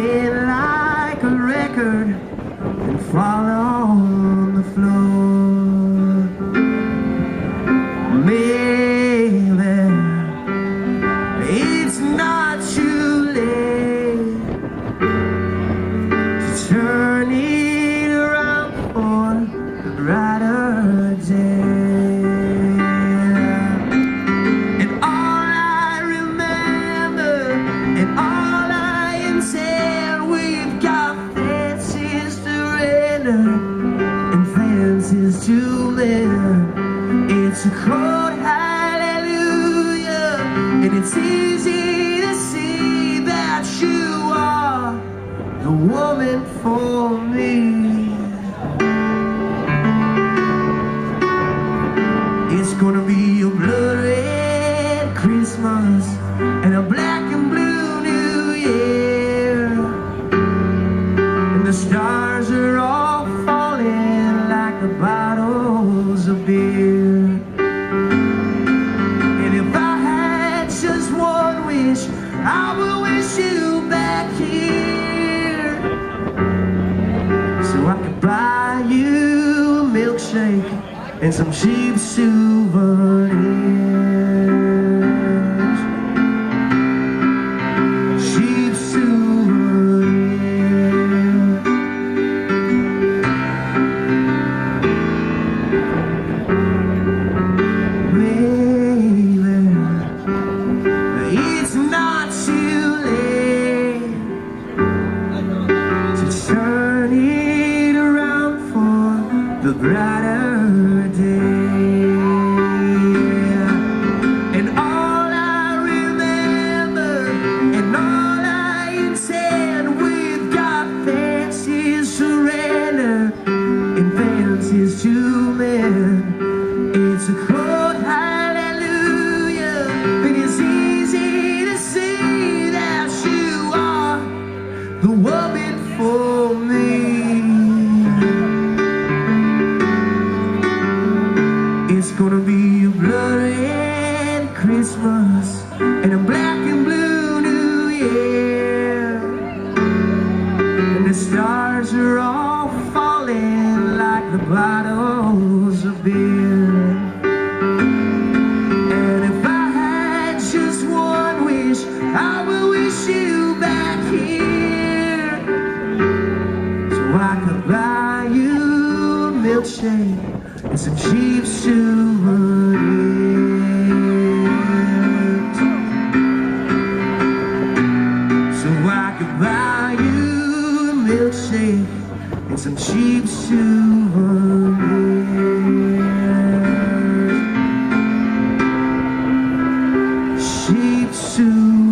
it like a record and fall on the floor. Maybe it's not too late to turn it around for a brighter day. And all I remember and all I intend, we've got fences to render and fences to mend. It's a cold hallelujah, and it's easy to see that you are the woman for me. It's gonna be a blood red Christmas and a black and blue New Year, and the stars are all falling like the bottles of beer. I will wish you back here, so I could buy you a milkshake and some cheap souvenirs. Cheap souvenirs. Baby, it's not too late to turn it around for the brighter day. And all I remember and all I intend, we've got fancies to render and fancies to mend. It's a cold hallelujah, but it's easy to see that you are the woman for me. It's gonna be a blood red Christmas and a black and blue New Year, and the stars are all falling like the bottles of beer. I will wish you back here, so I could buy you a milkshake and some cheap souvenirs. So I could buy you a milkshake and some cheap souvenirs. Cheap souvenirs.